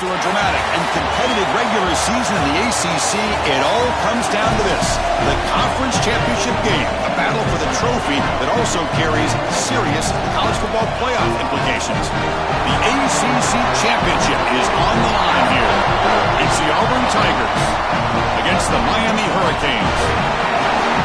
After a dramatic and competitive regular season in the ACC, it all comes down to this: the conference championship game, a battle for the trophy that also carries serious college football playoff implications. The ACC championship is on the line here. It's the Auburn Tigers against the Miami Hurricanes.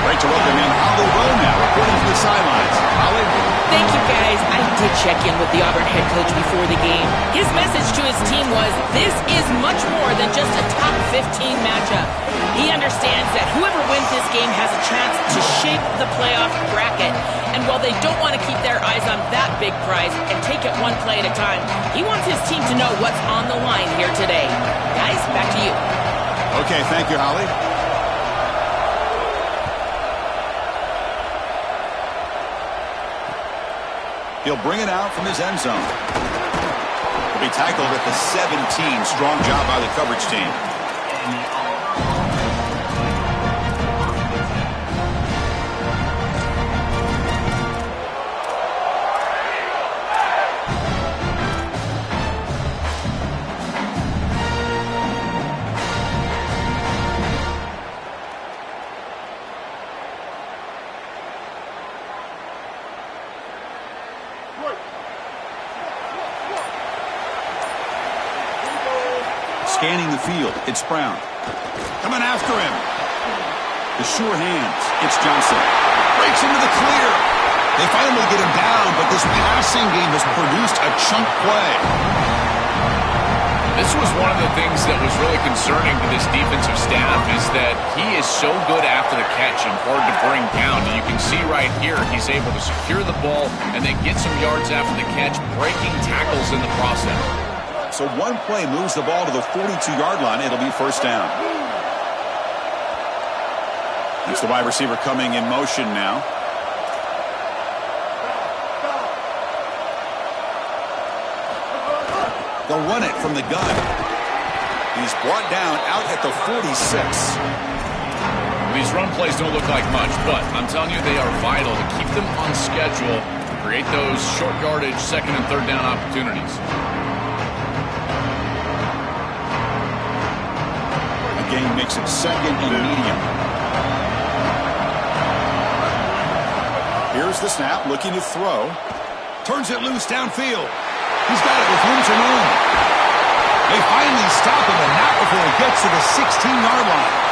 Great to welcome in Holly Rowe now, reporting from the sidelines. Holly? Thank you, guys. I did check in with the Auburn head coach before the game. His message to his team was, this is much more than just a top 15 matchup. He understands that whoever wins this game has a chance to shape the playoff bracket. And while they don't want to keep their eyes on that big prize and take it one play at a time, he wants his team to know what's on the line here today. Guys, back to you. Okay, thank you, Holly. He'll bring it out from his end zone. He'll be tackled at the 17. Strong job by the coverage team. Scanning the field, it's Brown. Coming after him. The sure hands, it's Johnson. Breaks into the clear. They finally get him down, but this passing game has produced a chunk play. This was one of the things that was really concerning to this defensive staff, is that he is so good after the catch and hard to bring down. And you can see right here, he's able to secure the ball and then get some yards after the catch, breaking tackles in the process. So one play moves the ball to the 42-yard line. It'll be first down. It's the wide receiver coming in motion now. They'll run it from the gun. He's brought down out at the 46. These run plays don't look like much, but I'm telling you, they are vital to keep them on schedule, create those short yardage second and third down opportunities. Game makes it second and medium. Here's the snap, looking to throw. Turns it loose downfield. He's got it with room to run. They finally stop him, and not before it gets to the 16-yard line.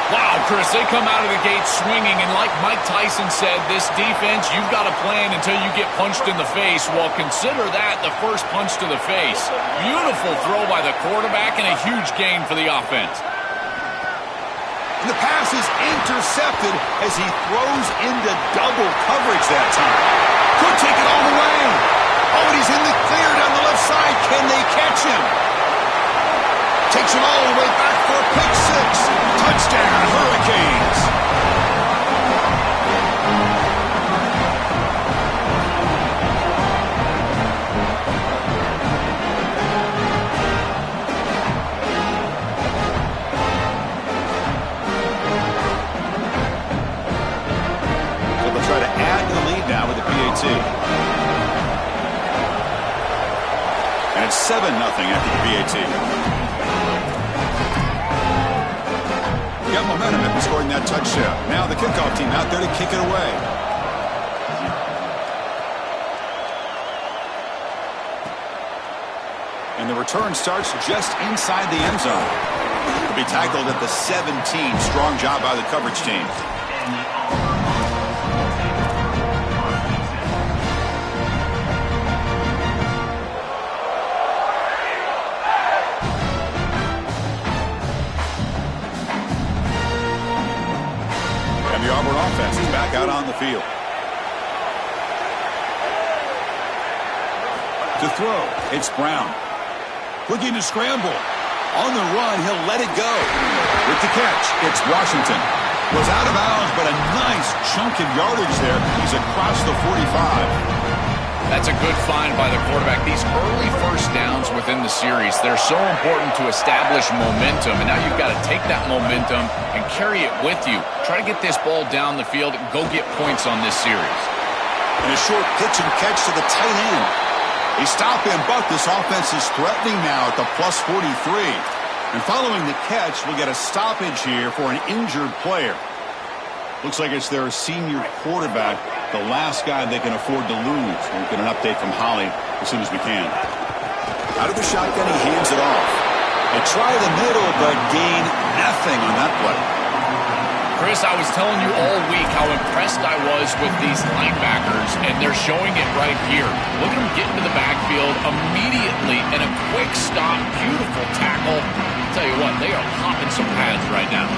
Wow, Chris, they come out of the gate swinging, and like Mike Tyson said, this defense, you've got to plan until you get punched in the face. Well, consider that the first punch to the face. Beautiful throw by the quarterback and a huge gain for the offense. And the pass is intercepted as he throws into double coverage that time. Could take it all the way. Oh, and he's in the clear down the left side. Can they catch him? Takes it all the way back for a pick six. Touchdown, Hurricanes. So they'll try to add to the lead now with the PAT. And it's 7-0 after the PAT. Got momentum after scoring that touchdown. Now the kickoff team out there to kick it away. And the return starts just inside the end zone. He'll be tackled at the 17. Strong job by the coverage team. The Auburn offense is back out on the field. To throw, it's Brown. Looking to scramble. On the run, he'll let it go. With the catch, it's Washington. Was out of bounds, but a nice chunk of yardage there. He's across the 45. That's a good find by the quarterback. These early first downs within the series, they're so important to establish momentum. And now you've got to take that momentum and carry it with you. Try to get this ball down the field and go get points on this series. And a short pitch and catch to the tight end. They stop him, but this offense is threatening now at the plus 43. And following the catch, we'll get a stoppage here for an injured player. Looks like it's their senior quarterback, the last guy they can afford to lose. We'll get an update from Holly as soon as we can. Out of the shotgun, he hands it off. They try the middle, but gain nothing on that play. Chris, I was telling you all week how impressed I was with these linebackers, and they're showing it right here. Look at them get into the backfield immediately, and a quick stop, beautiful tackle. I'll tell you what, they are hopping some pads right now.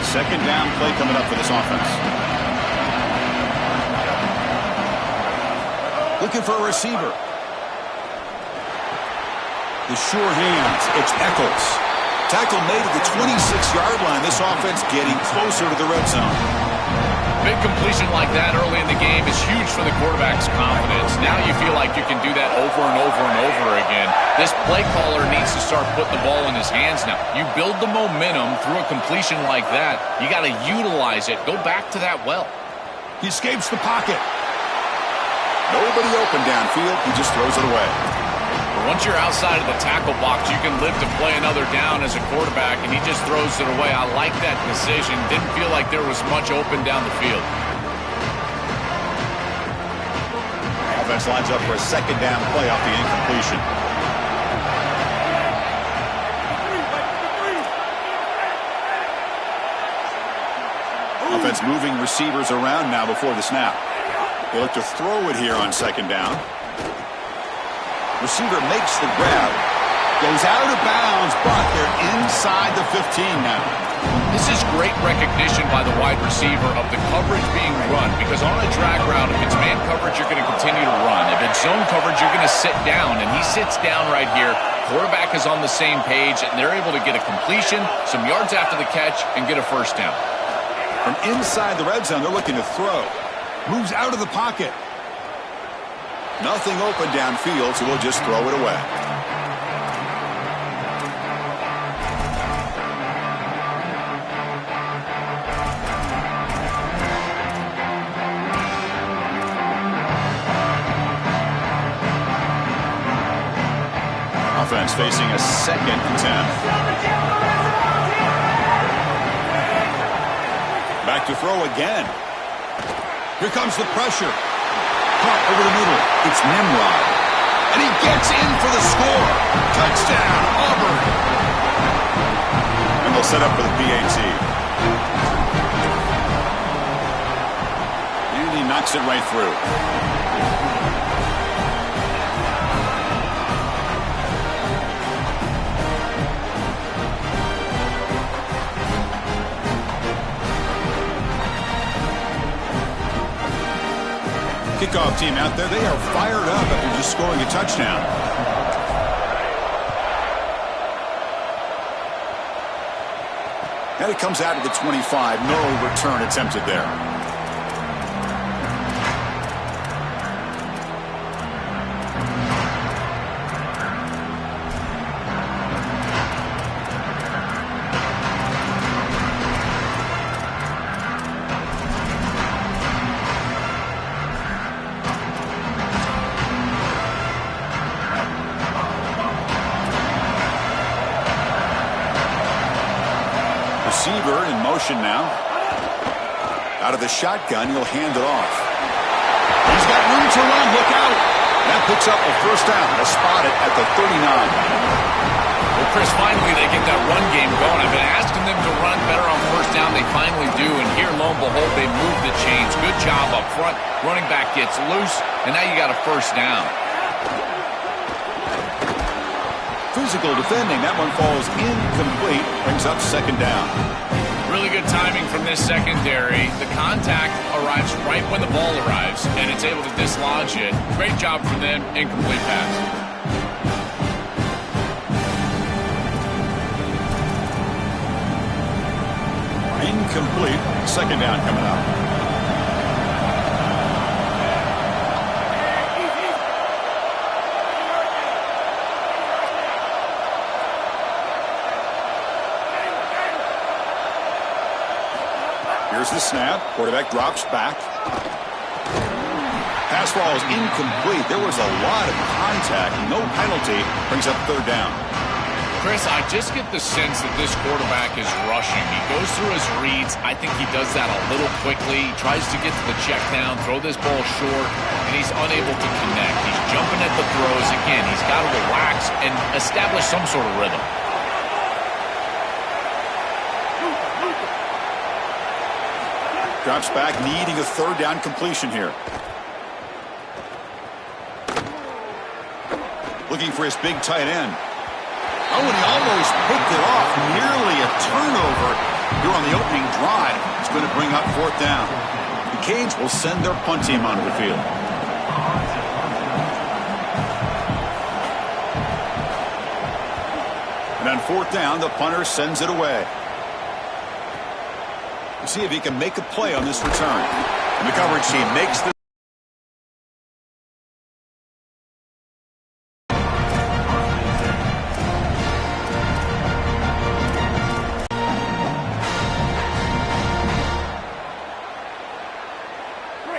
Second down play coming up for this offense. Looking for a receiver. The sure hands. It's Eccles. Tackle made at the 26-yard line. This offense getting closer to the red zone. Big completion like that early in the game is huge for the quarterback's confidence. Now you feel like you can do that over and over and over again. This play caller needs to start putting the ball in his hands now. You build the momentum through a completion like that. You got to utilize it. Go back to that well. He escapes the pocket. Nobody open downfield. He just throws it away. Once you're outside of the tackle box, you can live to play another down as a quarterback, and he just throws it away. I like that decision. Didn't feel like there was much open down the field. Offense lines up for a second down play off the incompletion. Offense moving receivers around now before the snap. They look to throw it here on second down. Receiver makes the grab, goes out of bounds, but they're inside the 15 now. This is great recognition by the wide receiver of the coverage being run, because on a drag route, if it's man coverage, you're going to continue to run. If it's zone coverage, you're going to sit down, and he sits down right here. Quarterback is on the same page, and they're able to get a completion, some yards after the catch, and get a first down. From inside the red zone, they're looking to throw. Moves out of the pocket. Nothing open downfield, so we'll just throw it away. Offense facing a 2nd and 10. Back to throw again. Here comes the pressure. Caught over the middle. It's Nimrod. And he gets in for the score. Touchdown, Auburn. And they'll set up for the PAT. And he knocks it right through. Kickoff team out there, they are fired up after just scoring a touchdown. And it comes out of the 25. No return attempted there. Receiver in motion now. Out of the shotgun, he'll hand it off. He's got room to run. Look out. That picks up a first down. They'll spot it at the 39. Well, Chris, finally they get that run game going. I've been asking them to run better on first down. They finally do. And here, lo and behold, they move the chains. Good job up front. Running back gets loose. And now you got a first down. Physical defending. That one falls incomplete. Brings up second down. Really good timing from this secondary. The contact arrives right when the ball arrives, and it's able to dislodge it. Great job from them. Incomplete pass. Incomplete. Second down coming up. Here's the snap. Quarterback drops back. Pass ball is incomplete. There was a lot of contact. No penalty. Brings up third down. Chris, I just get the sense that this quarterback is rushing. He goes through his reads. I think he does that a little quickly. He tries to get to the check down, throw this ball short, and he's unable to connect. He's jumping at the throws. Again, he's got to relax and establish some sort of rhythm. Drops back, needing a third down completion here. Looking for his big tight end. Oh, and he almost picked it off. Nearly a turnover here on the opening drive. It's going to bring up fourth down. The Canes will send their punt team onto the field. And on fourth down, the punter sends it away. We'll see if he can make a play on this return. And the coverage team makes the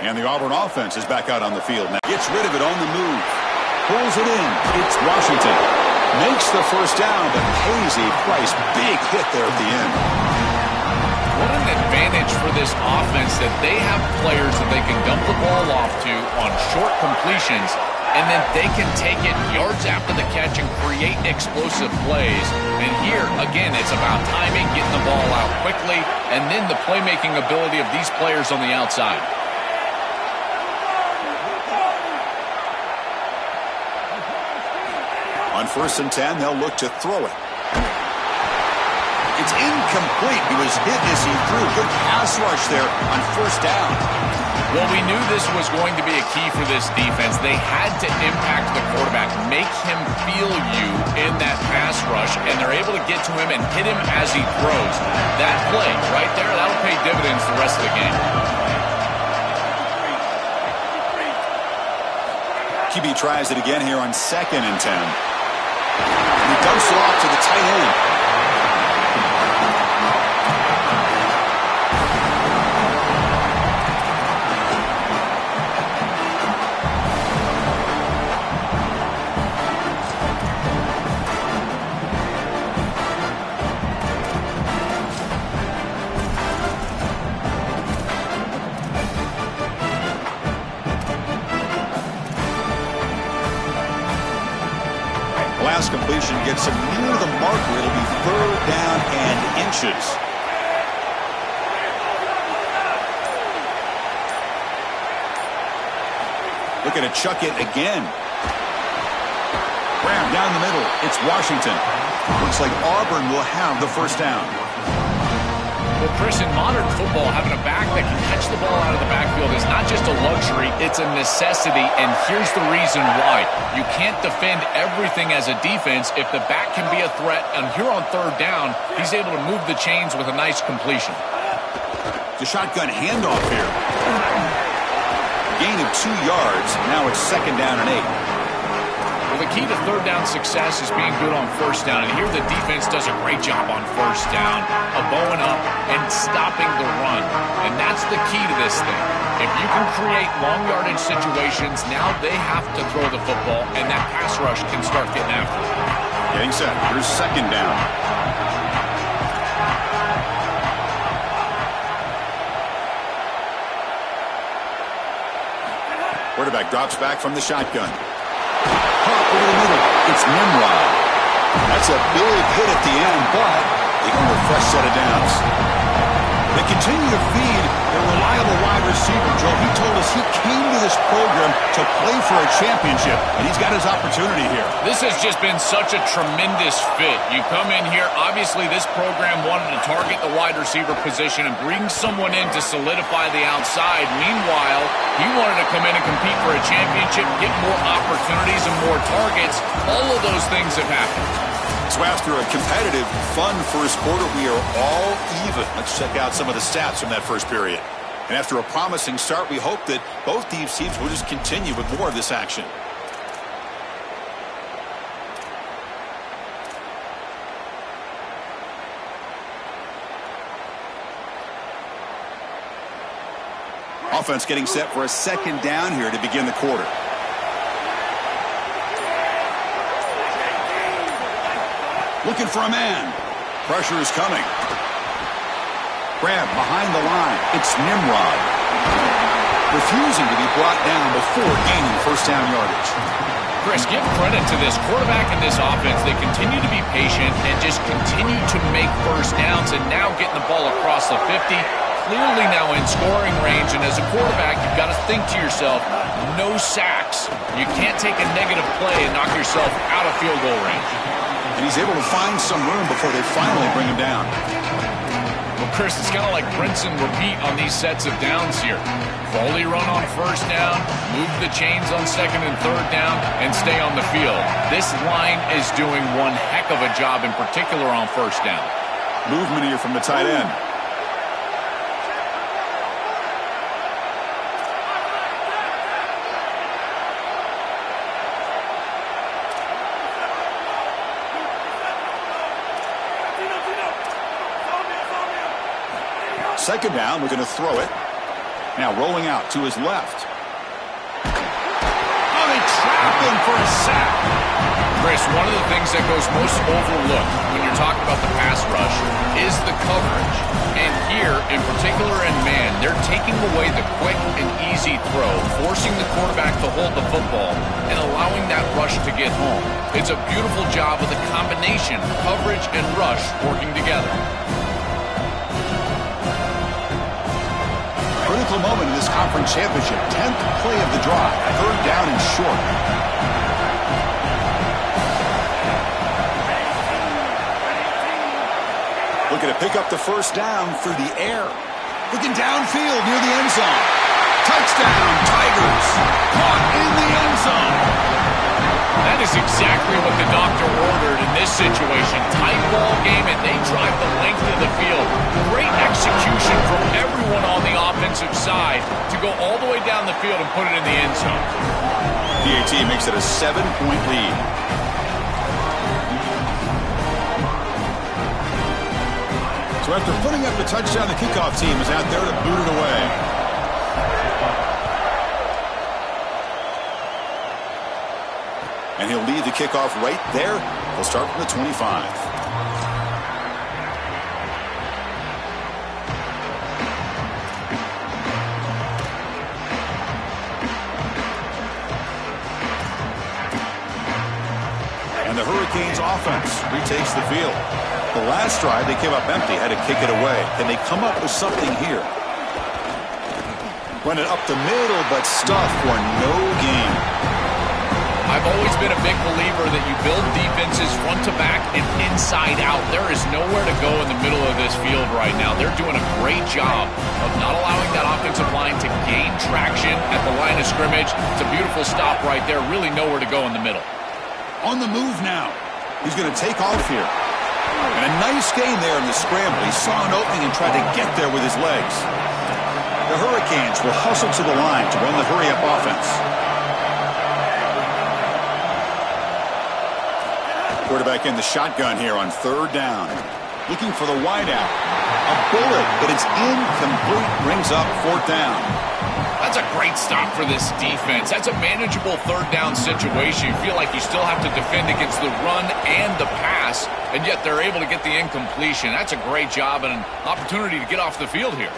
And the Auburn offense is back out on the field now. Gets rid of it on the move. Pulls it in. It's Washington. Makes the first down, but pays a price. Big hit there at the end. What an advantage for this offense that they have players that they can dump the ball off to on short completions, and then they can take it yards after the catch and create explosive plays. And here, again, it's about timing, getting the ball out quickly, and then the playmaking ability of these players on the outside. On 1st and 10, they'll look to throw it. It's incomplete. He was hit as he threw. Good pass rush there on 1st down. Well, we knew this was going to be a key for this defense. They had to impact the quarterback, make him feel you in that pass rush, and they're able to get to him and hit him as he throws. That play right there, that'll pay dividends the rest of the game. QB tries it again here on 2nd and 10. And he dumps it off to the tight end. Completion gets him near the marker. It'll be 3rd down and inches. Looking to chuck it again. Rammed down the middle. It's Washington. Looks like Auburn will have the first down. Well, Chris, in modern football, having a back that can catch the ball out of the backfield is not just a luxury, it's a necessity, and here's the reason why. You can't defend everything as a defense if the back can be a threat, and here on 3rd down, he's able to move the chains with a nice completion. The shotgun handoff here. Gain of 2 yards. Now it's 2nd down and 8. Well, the key to 3rd down success is being good on 1st down, and here the defense does a great job on 1st down, bowing up and stopping the run, and that's the key to this thing. If you can create long yardage situations, now they have to throw the football, and that pass rush can start getting after it. Getting set. Here's 2nd down. Quarterback drops back from the shotgun. Pop over the middle. It's Nimrod. That's a big hit at the end, but they go with a fresh set of downs. They continue to feed their reliable wide receiver, Joe. He told us he came to this program to play for a championship, and he's got his opportunity here. This has just been such a tremendous fit. You come in here, obviously this program wanted to target the wide receiver position and bring someone in to solidify the outside. Meanwhile, he wanted to come in and compete for a championship, get more opportunities and more targets. All of those things have happened. So after a competitive, fun first quarter, we are all even. Let's check out some of the stats from that first period. And after a promising start, we hope that both these teams will just continue with more of this action. Offense getting set for a second down here to begin the quarter. Looking for a man. Pressure is coming. Grab behind the line. It's Nimrod. Refusing to be brought down before gaining first down yardage. Chris, give credit to this quarterback and this offense. They continue to be patient and just continue to make first downs and now getting the ball across the 50. Clearly now in scoring range, and as a quarterback, you've got to think to yourself, no sacks. You can't take a negative play and knock yourself out of field goal range. And he's able to find some room before they finally bring him down. Well, Chris, it's kind of like rinse and repeat on these sets of downs here. Quality run on first down, move the chains on second and third down, and stay on the field. This line is doing one heck of a job, in particular on first down. Movement here from the tight end. Second down, we're going to throw it. Now rolling out to his left. Oh, they trap him for a sack. Chris, one of the things that goes most overlooked when you're talking about the pass rush is the coverage. And here, in particular in man, they're taking away the quick and easy throw, forcing the quarterback to hold the football and allowing that rush to get home. It's a beautiful job of the combination, coverage and rush working together. Critical moment in this conference championship. 10th play of the drive. Third down and short. Looking to pick up the first down through the air. Looking downfield near the end zone. Touchdown, Tigers. Caught in the end zone. That is exactly what the doctor ordered in this situation. Tight ball game, and they drive the length of the field. Great execution from everyone on the offensive side to go all the way down the field and put it in the end zone. PAT makes it a 7-point lead. So after putting up the touchdown, the kickoff team is out there to boot it away. And he'll lead the kickoff right there. They'll start from the 25. And the Hurricanes offense retakes the field. The last drive, they came up empty, had to kick it away. Can they come up with something here? Run it up the middle, but stuff for no gain. I've always been a big believer that you build defenses front to back and inside out. There is nowhere to go in the middle of this field right now. They're doing a great job of not allowing that offensive line to gain traction at the line of scrimmage. It's a beautiful stop right there. Really nowhere to go in the middle. On the move now. He's going to take off here. And a nice gain there in the scramble. He saw an opening and tried to get there with his legs. The Hurricanes will hustle to the line to run the hurry-up offense. Quarterback in the shotgun here on third down. Looking for the wideout. A bullet, but it's incomplete. Brings up fourth down. That's a great stop for this defense. That's a manageable third down situation. You feel like you still have to defend against the run and the pass, and yet they're able to get the incompletion. That's a great job and an opportunity to get off the field here.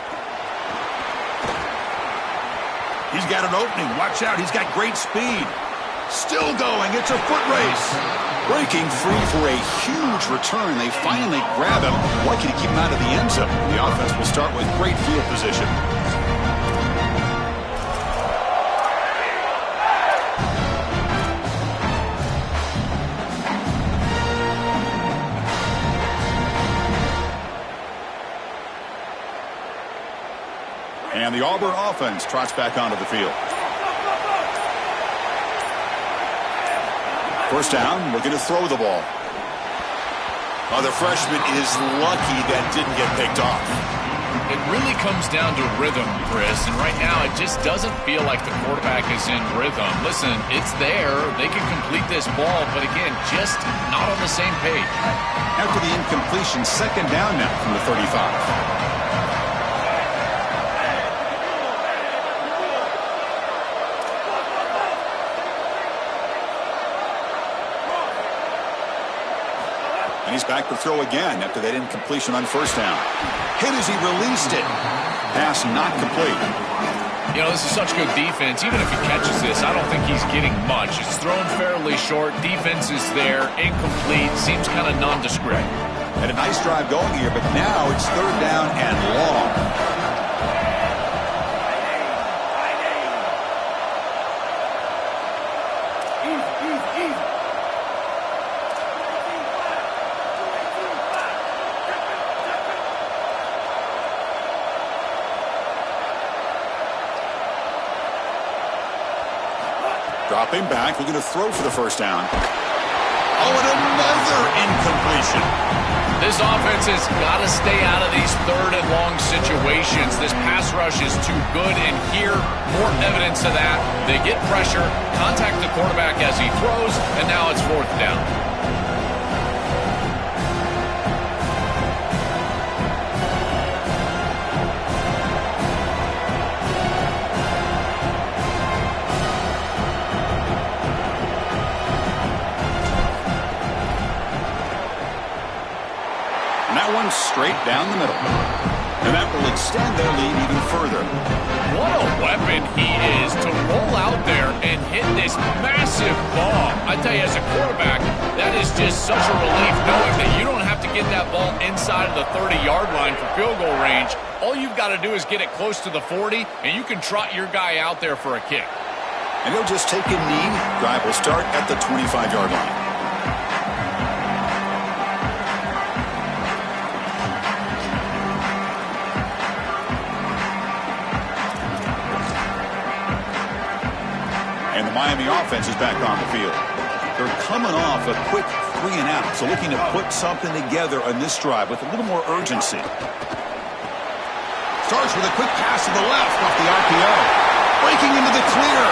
He's got an opening. Watch out. He's got great speed. Still going. It's a foot race. Breaking free for a huge return. They finally grab him. Lucky to keep him out of the end zone. The offense will start with great field position. And the Auburn offense trots back onto the field. First down, we're going to throw the ball. Oh, the freshman is lucky that didn't get picked off. It really comes down to rhythm, Chris, and right now it just doesn't feel like the quarterback is in rhythm. Listen, it's there. They can complete this ball, but again, just not on the same page. After the incompletion, second down now from the 35. And he's back to throw again after that incompletion on first down. Hit as he released it. Pass not complete. You know, this is such good defense. Even if he catches this, I don't think he's getting much. It's thrown fairly short. Defense is there. Incomplete. Seems kind of nondescript. Had a nice drive going here, but now it's third down and long. Dropping back, looking to throw for the first down. Oh, and another incompletion. This offense has got to stay out of these third and long situations. This pass rush is too good, and here, more evidence of that. They get pressure, contact the quarterback as he throws, and now it's fourth down. Straight down the middle. And that will extend their lead even further. What a weapon he is to roll out there and hit this massive bomb. I tell you, as a quarterback, that is just such a relief knowing that you don't have to get that ball inside of the 30-yard line for field goal range. All you've got to do is get it close to the 40, and you can trot your guy out there for a kick. And he'll just take a knee. Drive will start at the 25-yard line. Miami offense is back on the field. They're coming off a quick 3 and out, so looking to put something together on this drive with a little more urgency. Starts with a quick pass to the left off the RPO. Breaking into the clear.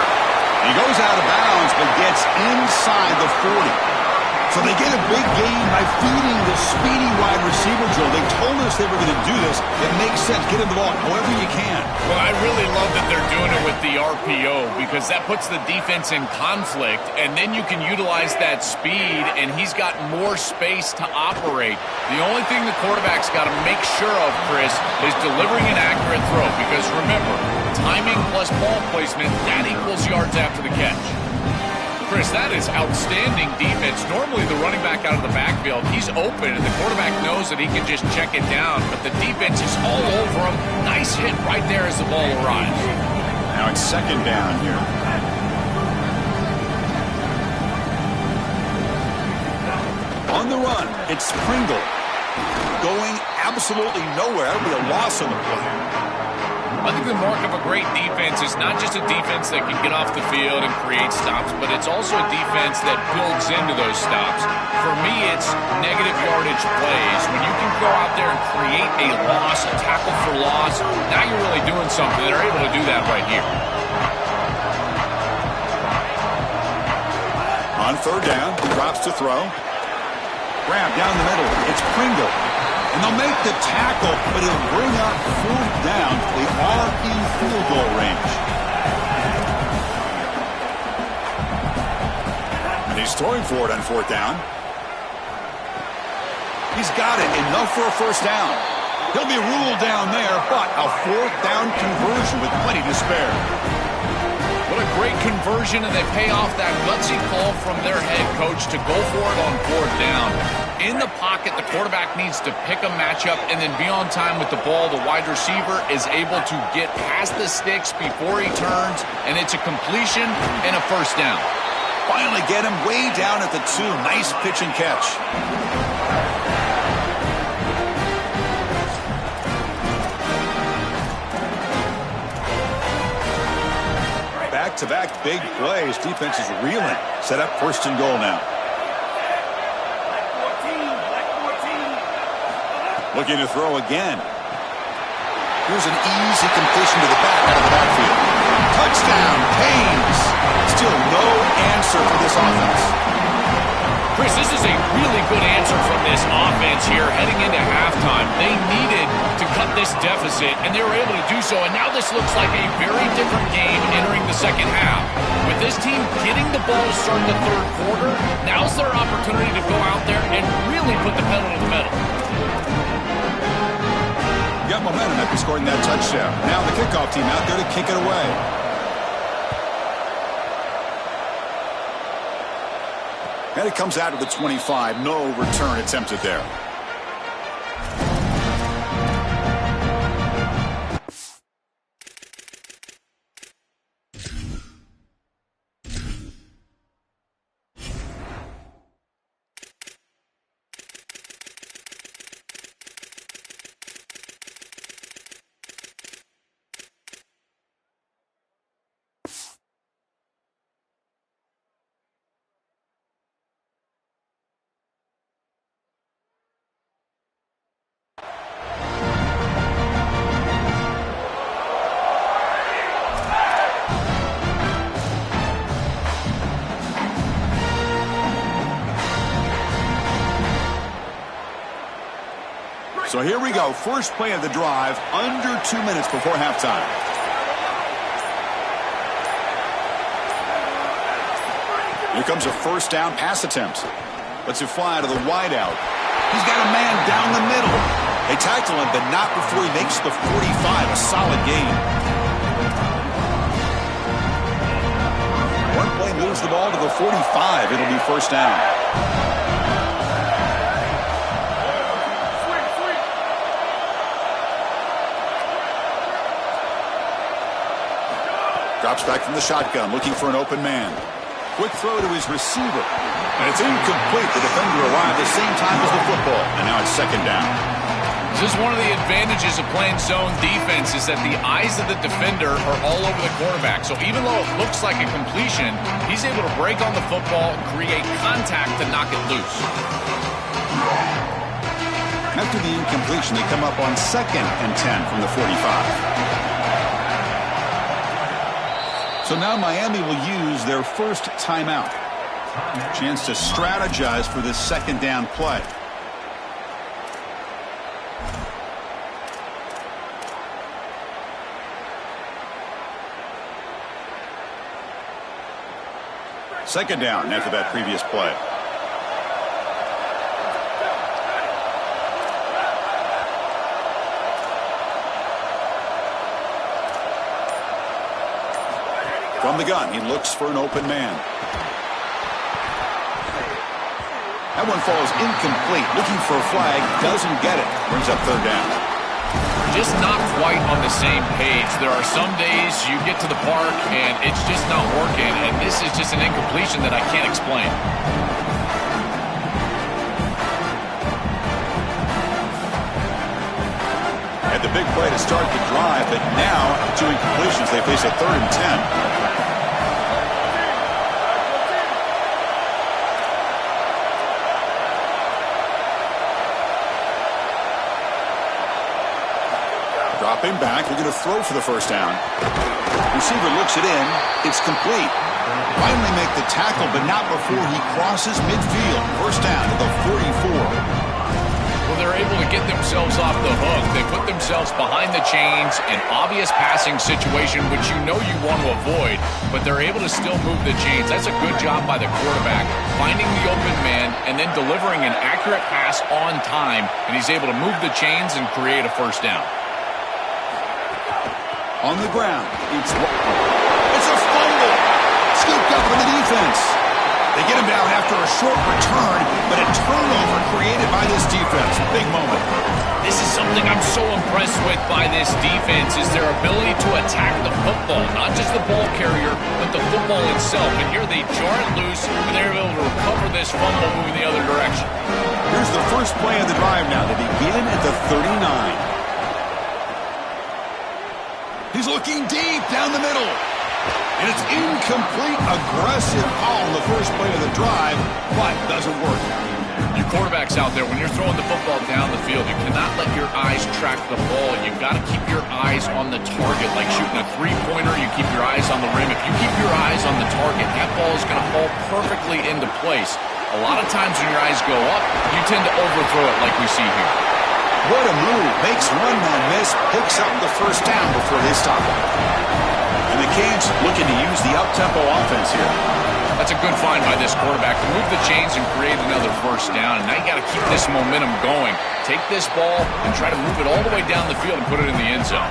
He goes out of bounds, but gets inside the 40. So they get a big gain by feeding the speedy wide receiver drill. They told us they were going to do this. It makes sense. Get him the ball however you can. Well, I really love that they're doing it with the RPO because that puts the defense in conflict, and then you can utilize that speed, and he's got more space to operate. The only thing the quarterback's got to make sure of, Chris, is delivering an accurate throw because, remember, timing plus ball placement, that equals yards after the catch. Chris, that is outstanding defense. Normally the running back out of the backfield, he's open, and the quarterback knows that he can just check it down, but the defense is all over him. Nice hit right there as the ball arrives. Now it's second down here. On the run, it's Pringle. Going absolutely nowhere. That'll be a loss on the play. I think the mark of a great defense is not just a defense that can get off the field and create stops, but it's also a defense that builds into those stops. For me, it's negative yardage plays. When you can go out there and create a loss, a tackle for loss, now you're really doing something. They're able to do that right here. On third down, he drops to throw. Grab down the middle. It's Pringle. And they'll make the tackle, but he'll bring up fourth down to the RP field goal range. And he's throwing for it on fourth down. He's got it. Enough for a first down. He'll be ruled down there, but a fourth down conversion with plenty to spare. What a great conversion, and they pay off that gutsy call from their head coach to go for it on fourth down. In the pocket, the quarterback needs to pick a matchup and then be on time with the ball. The wide receiver is able to get past the sticks before he turns, and it's a completion and a first down. Finally get him way down at the 2. Nice pitch and catch. Back-to-back big plays. Defense is reeling. Set up first and goal now. Looking to throw again. Here's an easy completion to the back out of the backfield. Touchdown, Canes. Still no answer for this offense. Chris, this is a really good answer from this offense here heading into halftime. They needed to cut this deficit, and they were able to do so. And now this looks like a very different game entering the second half. With this team getting the ball to start the third quarter, now's their opportunity to go out there and really put the pedal to the metal. Got momentum after scoring that touchdown. Now the kickoff team out there to kick it away. And it comes out of the 25. No return attempted there. So here we go. First play of the drive, under 2 minutes before halftime. Here comes a first down pass attempt. Lets it fly to the wideout. He's got a man down the middle. They tackle him, but not before he makes the 45. A solid gain. One play moves the ball to the 45. It'll be first down. Drops back from the shotgun, looking for an open man. Quick throw to his receiver. And it's incomplete. The defender arrived at the same time as the football. And now it's second down. This is one of the advantages of playing zone defense is that the eyes of the defender are all over the quarterback. So even though it looks like a completion, he's able to break on the football and create contact to knock it loose. After the incompletion, they come up on 2nd and 10 from the 45. So now Miami will use their first timeout. Chance to strategize for this second down play. Second down after that previous play. From the gun, he looks for an open man. That one falls incomplete. Looking for a flag, doesn't get it. Brings up third down. Just not quite on the same page. There are some days you get to the park and it's just not working, and this is just an incompletion that I can't explain. Had the big play to start the drive, but now, 2 incompletions, they face a 3rd and 10. Dropping back, they're going to throw for the first down. Receiver looks it in. It's complete. Finally make the tackle, but not before he crosses midfield. First down to the 44. Well, they're able to get themselves off the hook. They put themselves behind the chains, an obvious passing situation, which you know you want to avoid, but they're able to still move the chains. That's a good job by the quarterback, finding the open man and then delivering an accurate pass on time, and he's able to move the chains and create a first down. On the ground, it's a fumble. Scooped up by the defense. They get him down after a short return, but a turnover created by this defense. Big moment. This is something I'm so impressed with by this defense is their ability to attack the football, not just the ball carrier, but the football itself. And here they jar it loose, and they're able to recover this fumble moving the other direction. Here's the first play of the drive now. They begin at the 39. He's looking deep down the middle. And it's incomplete, aggressive call on the first play of the drive, but doesn't work. Your quarterback's out there. When you're throwing the football down the field, you cannot let your eyes track the ball. You've got to keep your eyes on the target. Like shooting a three-pointer, you keep your eyes on the rim. If you keep your eyes on the target, that ball is going to fall perfectly into place. A lot of times when your eyes go up, you tend to overthrow it like we see here. What a move. Makes one man miss, picks up the first down before they stop him. And the Canes looking to use the up-tempo offense here. That's a good find by this quarterback to move the chains and create another first down. And now you got to keep this momentum going. Take this ball and try to move it all the way down the field and put it in the end zone.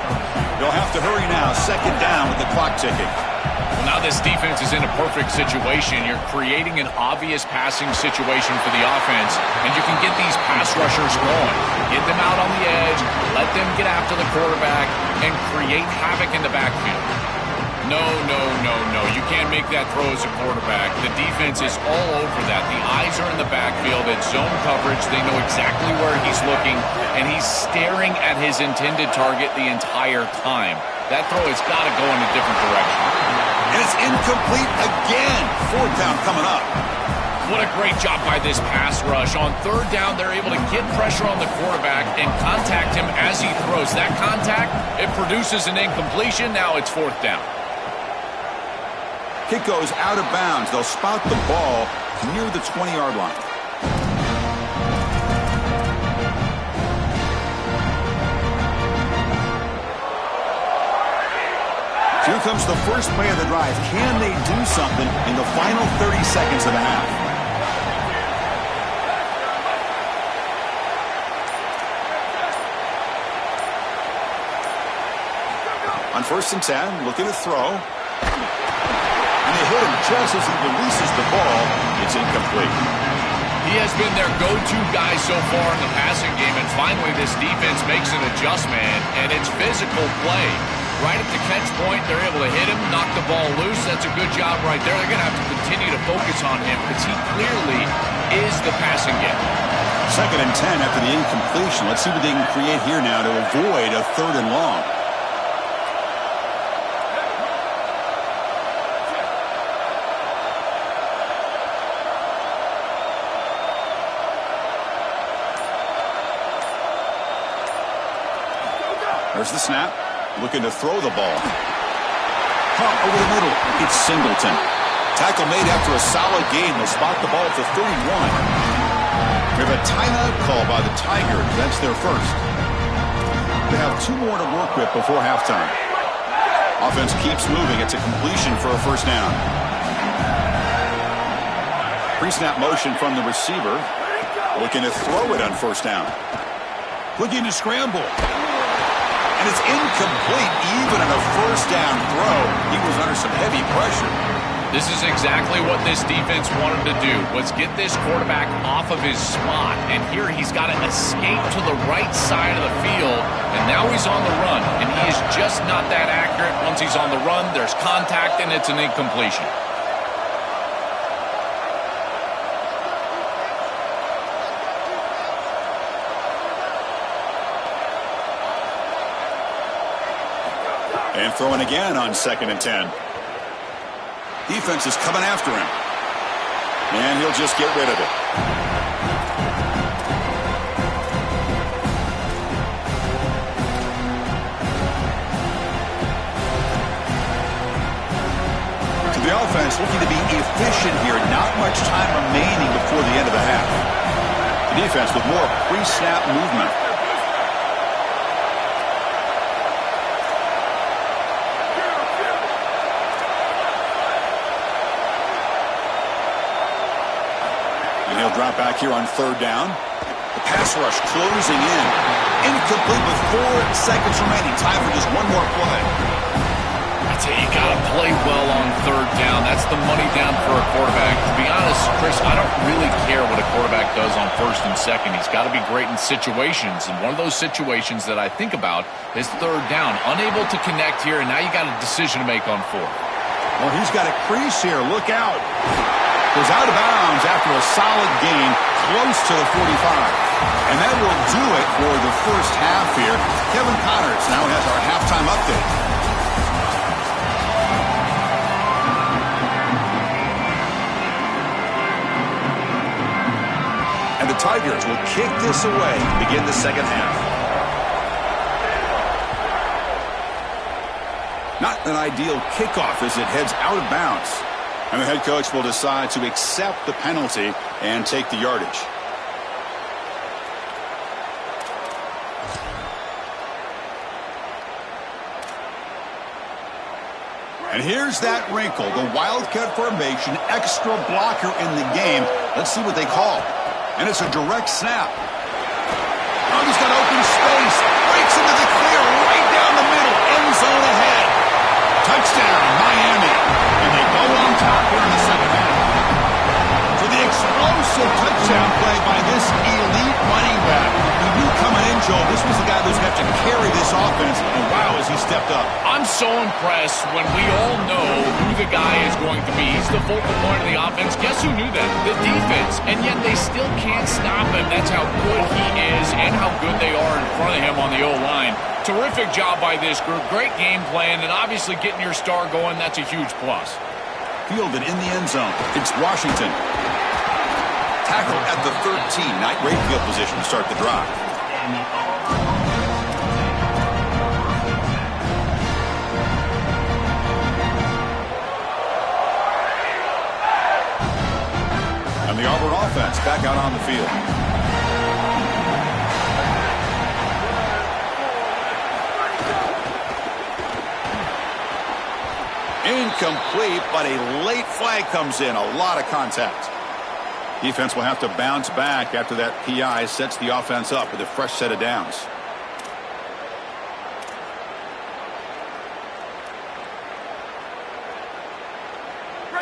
They'll have to hurry now. Second down with the clock ticking. Well, now this defense is in a perfect situation. You're creating an obvious passing situation for the offense, and you can get these pass rushers going. Get them out on the edge, let them get after the quarterback, and create havoc in the backfield. No. You can't make that throw as a quarterback. The defense is all over that. The eyes are in the backfield. It's zone coverage. They know exactly where he's looking, and he's staring at his intended target the entire time. That throw has got to go in a different direction. And it's incomplete again. Fourth down coming up. What a great job by this pass rush. On third down, they're able to get pressure on the quarterback and contact him as he throws. That contact, it produces an incompletion. Now it's fourth down. Kick goes out of bounds. They'll spot the ball near the 20-yard line. Here comes the first play of the drive. Can they do something in the final 30 seconds of the half? On 1st and 10, looking to throw. And they hit him just as he releases the ball. It's incomplete. He has been their go-to guy so far in the passing game, and finally this defense makes an adjustment, and it's physical play. Right at the catch point, they're able to hit him, knock the ball loose. That's a good job right there. They're going to have to continue to focus on him because he clearly is the passing game. 2nd and 10 after the incompletion. Let's see what they can create here now to avoid a 3rd and long. There's the snap. Looking to throw the ball. Pump over the middle. It's Singleton. Tackle made after a solid gain. They'll spot the ball at the 31. We have a timeout call by the Tigers. That's their first. They have 2 more to work with before halftime. Offense keeps moving. It's a completion for a first down. Pre-snap motion from the receiver. Looking to throw it on first down. Looking to scramble. And it's incomplete even on a first down throw. He was under some heavy pressure. This is exactly what this defense wanted to do, was get this quarterback off of his spot. And here he's got to escape to the right side of the field. And now he's on the run. And he is just not that accurate. Once he's on the run, there's contact and it's an incompletion. And throwing again on 2nd and 10. Defense is coming after him. And he'll just get rid of it. To the offense, looking to be efficient here. Not much time remaining before the end of the half. The defense with more pre-snap movement. He'll drop back here on 3rd down. The pass rush closing in. Incomplete with 4 seconds remaining. Time for just one more play. I tell you, you got to play well on 3rd down. That's the money down for a quarterback. To be honest, Chris, I don't really care what a quarterback does on 1st and 2nd. He's got to be great in situations. And one of those situations that I think about is 3rd down. Unable to connect here, and now you got a decision to make on 4th. Well, he's got a crease here. Look out. Goes out of bounds after a solid gain close to the 45. And that will do it for the first half here. Kevin Connors now has our halftime update. And the Tigers will kick this away to begin the second half. Not an ideal kickoff as it heads out of bounds. And the head coach will decide to accept the penalty and take the yardage. And here's that wrinkle, the Wildcat formation, extra blocker in the game. Let's see what they call. And it's a direct snap. Oh, he's got open space. Breaks into the clear, right down the middle. End zone ahead. Touchdown, Miami. And they go on top here in the second half. For the explosive touchdown play by this elite running back. We knew coming in, Joel, this was the guy who's going to have to carry this offense. And wow, has he stepped up. I'm so impressed when we all know who the guy is going to be. He's the focal point of the offense. Guess who knew that? The defense. And yet they still can't stop him. That's how good he is and how good they are in front of him on the O-line. Terrific job by this group. Great game plan, and obviously getting your star going, that's a huge plus. Fielded in the end zone. It's Washington. Tackle at the 13. Not great field position to start the drive. And the Auburn offense back out on the field. Incomplete, but a late flag comes in. A lot of contact. Defense will have to bounce back after that PI sets the offense up with a fresh set of downs.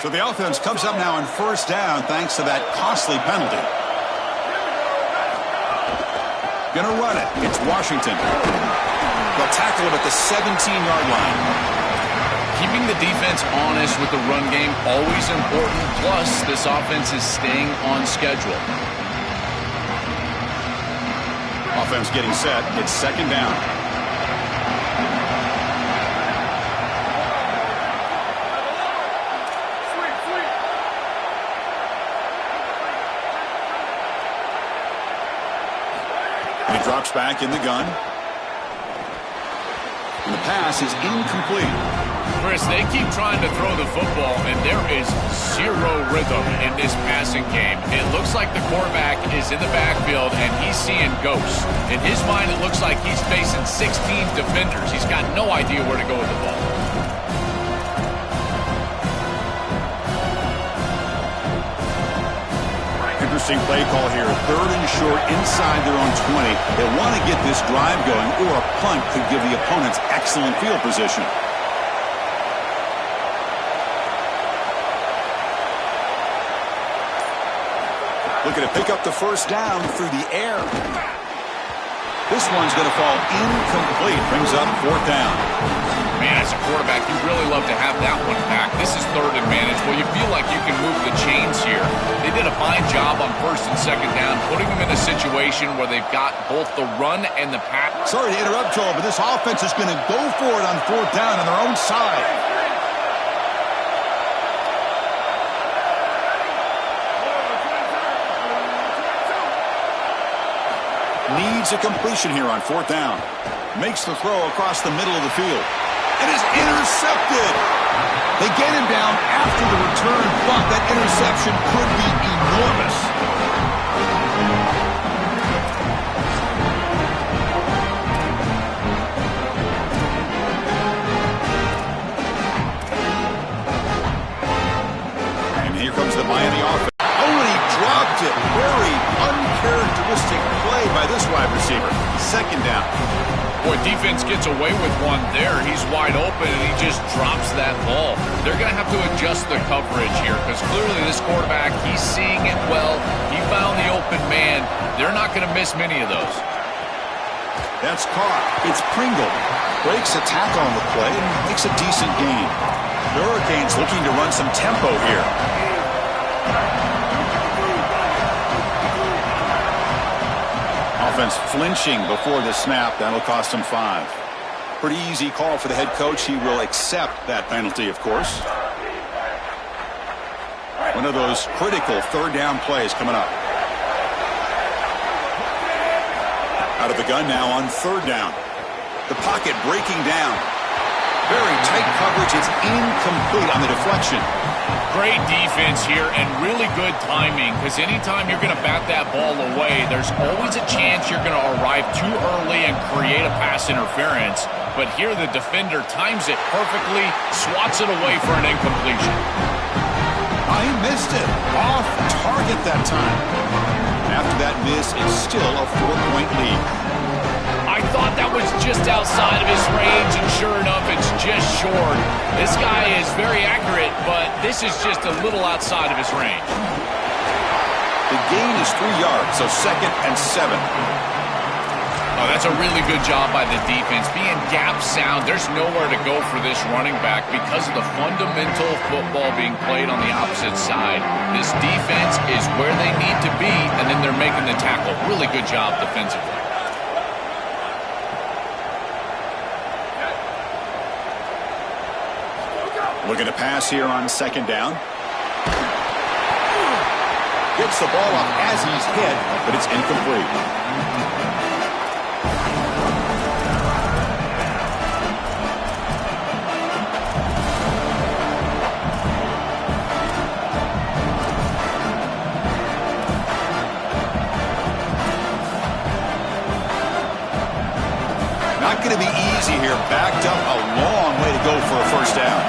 So the offense comes up now on first down thanks to that costly penalty. Gonna run it. It's Washington. They'll tackle him at the 17-yard line. Keeping the defense honest with the run game, always important. Plus, this offense is staying on schedule. Offense getting set. It's second down. And he drops back in the gun. And the pass is incomplete. Chris, they keep trying to throw the football, and there is zero rhythm in this passing game. It looks like the quarterback is in the backfield, and he's seeing ghosts. In his mind, it looks like he's facing 16 defenders. He's got no idea where to go with the ball. Interesting play call here. Third and short inside their own 20. They want to get this drive going, or a punt could give the opponents excellent field position. Looking to pick up the first down through the air. This one's going to fall incomplete. Brings up fourth down. Man, as a quarterback, you really love to have that one back. This is third and manageable. You feel like you can move the chains here. They did a fine job on first and second down, putting them in a situation where they've got both the run and the pass. Sorry to interrupt, Joel, but this offense is going to go for it on fourth down on their own side. Needs a completion here on fourth down. Makes the throw across the middle of the field. It is intercepted. They get him down after the return, but that interception could be enormous. And here comes the Miami offense. Oh, and he dropped it. Very uncharacteristic play by this wide receiver. Second down. Boy, defense gets away with one there. He's wide open, and he just drops that ball. They're going to have to adjust the coverage here because clearly this quarterback, he's seeing it well. He found the open man. They're not going to miss many of those. That's caught. It's Pringle. Breaks a tackle on the play and makes a decent gain. The Hurricanes looking to run some tempo here. Offense flinching before the snap. That'll cost him 5. Pretty easy call for the head coach. He will accept that penalty, of course. One of those critical third down plays coming up. Out of the gun now on third down. The pocket breaking down. Very tight coverage. It's incomplete on the deflection. Great defense here and really good timing because anytime you're going to bat that ball away, there's always a chance you're going to arrive too early and create a pass interference. but here the defender times it perfectly, swats it away for an incompletion. He missed it. Off target that time. After that miss, it's still a 4-point lead. I thought that was just outside of his range, and sure enough, it's just short. This guy is very accurate, but this is just a little outside of his range. The gain is 3 yards, so 2nd and 7. Oh, that's a really good job by the defense. Being gap sound, there's nowhere to go for this running back because of the fundamental football being played on the opposite side. This defense is where they need to be, and then they're making the tackle. Really good job defensively. Looking to pass here on 2nd down. Gets the ball up as he's hit, but it's incomplete. Not going to be easy here. Backed up a long way to go for a first down.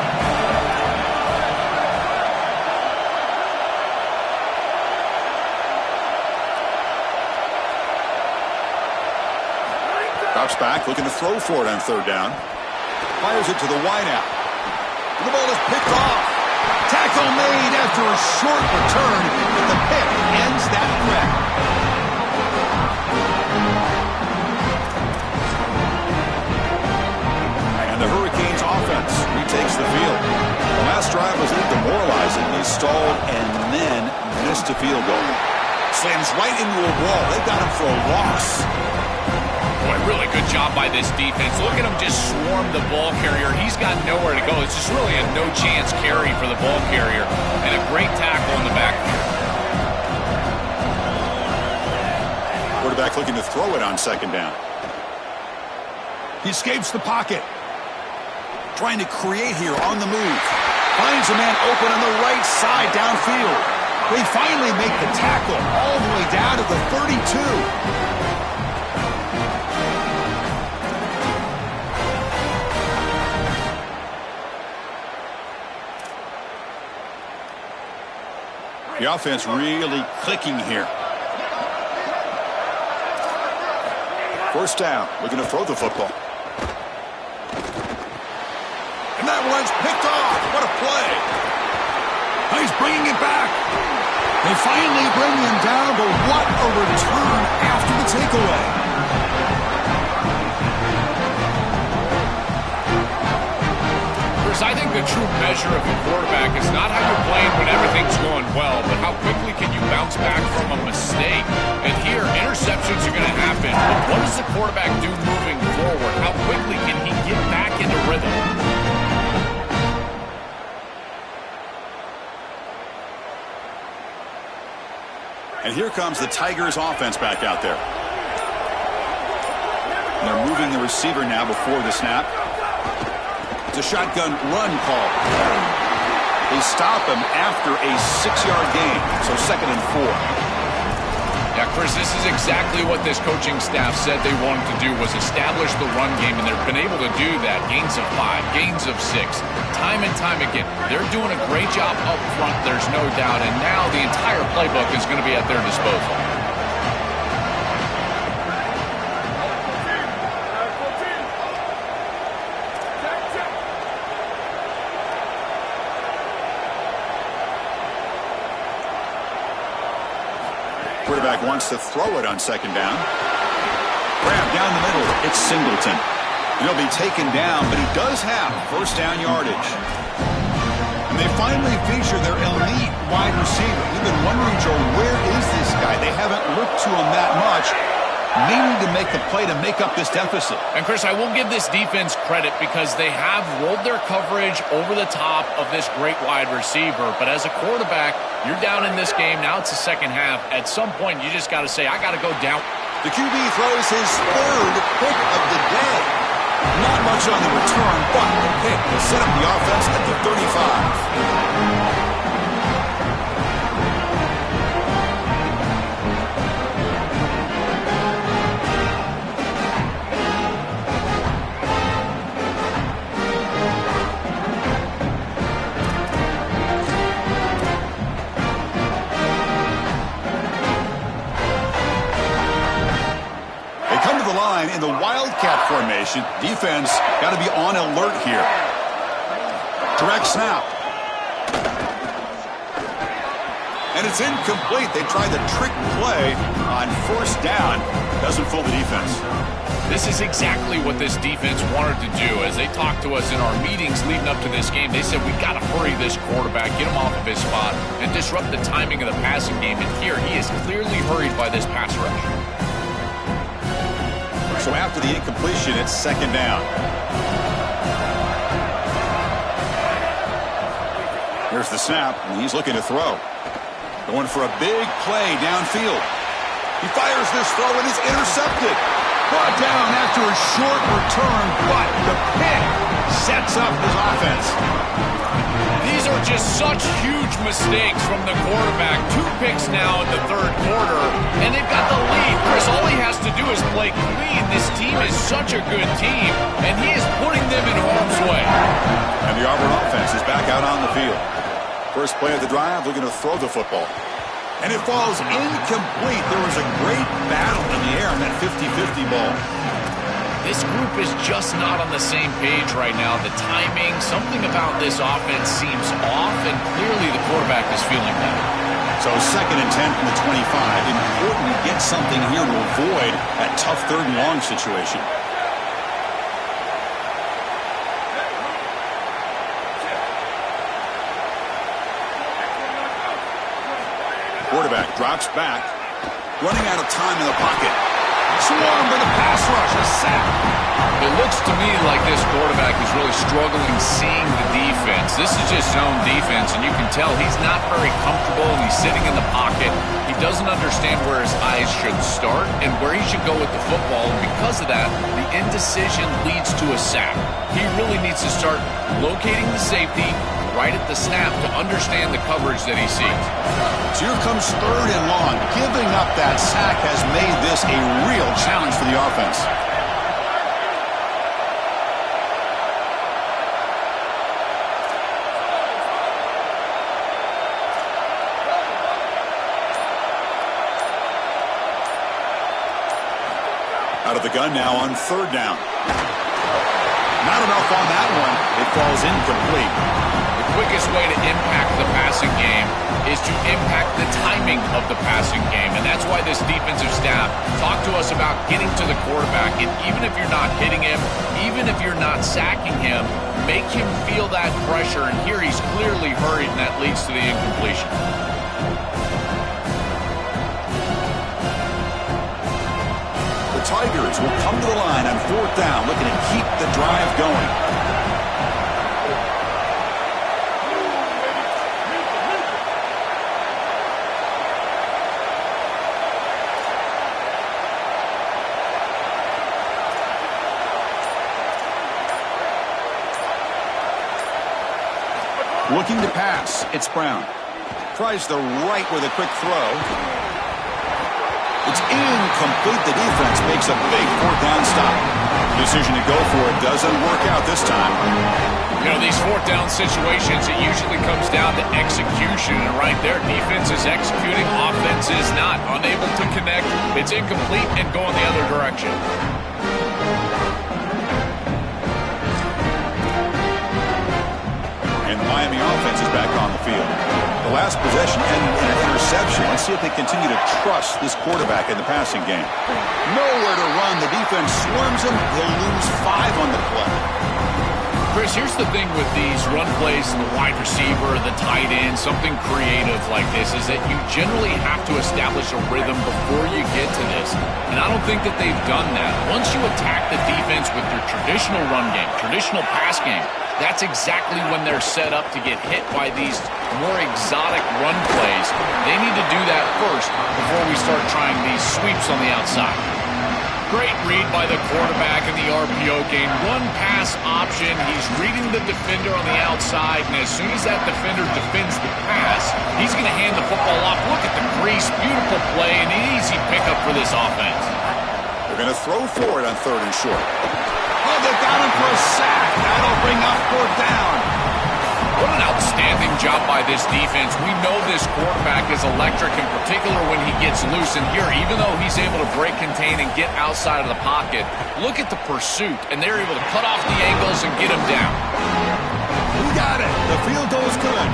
Drops back, looking to throw for it on 3rd down. Fires it to the wideout. The ball is picked off. Tackle made after a short return, but the pick ends that threat. And the Hurricanes offense retakes the field. The last drive was a little demoralizing. They stalled and then missed a field goal. Slams right into a wall. They got him for a loss. Boy, really good job by this defense. Look at him just swarm the ball carrier. He's got nowhere to go. It's just really a no-chance carry for the ball carrier. And a great tackle in the backfield. Quarterback looking to throw it on 2nd down. He escapes the pocket. Trying to create here on the move. Finds a man open on the right side downfield. They finally make the tackle all the way down to the 32. The offense really clicking here. First down, looking to throw the football. And that one's picked off. What a play. He's bringing it back. They finally bring him down, but what a return after the takeaway. I think the true measure of a quarterback is not how you're playing when everything's going well, but how quickly can you bounce back from a mistake. And here, interceptions are going to happen, but what does the quarterback do moving forward? How quickly can he get back into rhythm? And here comes the Tigers offense back out there. And they're moving the receiver now before the snap. It's a shotgun run call. They stop him after a 6-yard gain, so 2nd and 4. Yeah, Chris, this is exactly what this coaching staff said they wanted to do, was establish the run game, and they've been able to do that. Gains of 5, gains of 6, time and time again. They're doing a great job up front, there's no doubt, and now the entire playbook is going to be at their disposal. Quarterback wants to throw it on 2nd down. Grab down the middle. It's Singleton. He'll be taken down, but he does have first down yardage. And they finally feature their elite wide receiver. You've been wondering, Joe, where is this guy? They haven't looked to him that much. They need to make the play to make up this deficit. And, Chris, I will give this defense credit because they have rolled their coverage over the top of this great wide receiver. But as a quarterback, you're down in this game. Now it's the second half. At some point, you just got to say, I got to go down. The QB throws his 3rd pick of the day. Not much on the return, but the pick will set up the offense at the 35. wildcat formation. Defense got to be on alert here. Direct snap. And it's incomplete. They tried the trick play on first down. Doesn't fool the defense. This is exactly what this defense wanted to do. As they talked to us in our meetings leading up to this game, they said, we got to hurry this quarterback, get him off of his spot, and disrupt the timing of the passing game. And here, he is clearly hurried by this pass rush. So after the incompletion, it's second down. Here's the snap, and he's looking to throw. Going for a big play downfield. He fires this throw, and it's intercepted. Brought down after a short return, but the pick sets up his offense. These are just such huge mistakes from the quarterback. 2 picks now in the third quarter, and they've got the lead. Chris, all he has to do is play clean. This team is such a good team, and he is putting them in harm's way. And the Auburn offense is back out on the field. First play of the drive, looking to throw the football. And it falls incomplete. There was a great battle in the air on that 50-50 ball. This group is just not on the same page right now. The timing, something about this offense seems off, and clearly the quarterback is feeling that. So second and 10 from the 25. Important to get something here to avoid that tough third and long situation. Quarterback drops back, running out of time in the pocket. Swarmed by the pass rush, a sack. It looks to me like this quarterback is really struggling seeing the defense. This is just zone defense, and you can tell he's not very comfortable, and he's sitting in the pocket. He doesn't understand where his eyes should start and where he should go with the football, and because of that, the indecision leads to a sack. He really needs to start locating the safety right at the snap to understand the coverage that he sees. So here comes third and long. Giving up that sack has made this a real challenge for the offense. Out of the gun now on third down. Not enough on that one. It falls incomplete. The quickest way to impact the passing game is to impact the timing of the passing game. And that's why this defensive staff talked to us about getting to the quarterback. And even if you're not hitting him, even if you're not sacking him, make him feel that pressure. And here he's clearly hurried, and that leads to the incompletion. The Tigers will come to the line on fourth down, looking to keep the drive going. Looking to pass, it's Brown. Tries the right with a quick throw. It's incomplete. The defense makes a big fourth down stop. Decision to go for it doesn't work out this time. You know, these fourth down situations, it usually comes down to execution. And right there, defense is executing, offense is not. Unable to connect. It's incomplete and going the other direction. And the Miami offense is back on the field. The last possession ended in an interception. Let's see if they continue to trust this quarterback in the passing game. Nowhere to run. The defense swarms him. He'll lose 5 on the play. Chris, here's the thing with these run plays, the wide receiver, the tight end, something creative like this is that you generally have to establish a rhythm before you get to this. And I don't think that they've done that. Once you attack the defense with your traditional run game, traditional pass game, that's exactly when they're set up to get hit by these more exotic run plays. They need to do that first before we start trying these sweeps on the outside. Great read by the quarterback in the RPO game. One pass option. He's reading the defender on the outside, and as soon as that defender defends the pass, he's going to hand the football off. Look at the crease. Beautiful play, and an easy pickup for this offense. They're going to throw for it on third and short. Oh, they got him for a sack. That'll bring up fourth down. What an outstanding job by this defense. We know this quarterback is electric, in particular when he gets loose. And here, even though he's able to break, contain, and get outside of the pocket, look at the pursuit. And they're able to cut off the angles and get him down. We got it. The field goal is good.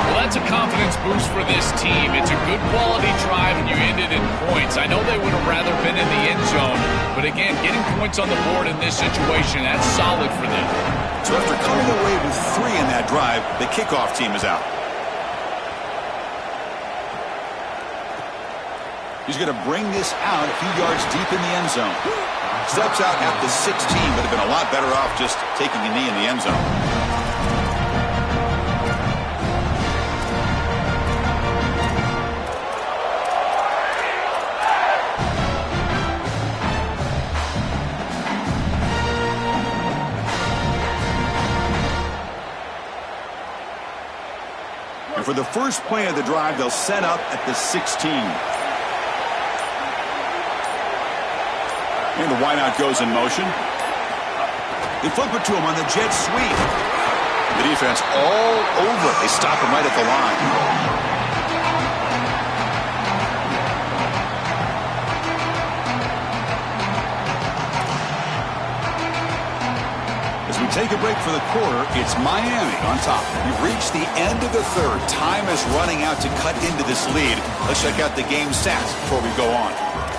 Well, that's a confidence boost for this team. It's a good quality drive, and you ended in points. I know they would have rather been in the end zone, but again, getting points on the board in this situation, that's solid for them. So after coming away with 3 in that drive, the kickoff team is out. He's going to bring this out a few yards deep in the end zone. Steps out at the 16, but have been a lot better off just taking a knee in the end zone. And for the first play of the drive, they'll set up at the 16. And the wideout goes in motion. They flip it to him on the jet sweep. The defense all over. They stop him right at the line. As we take a break for the quarter, it's Miami on top. We've reached the end of the third. Time is running out to cut into this lead. Let's check out the game stats before we go on.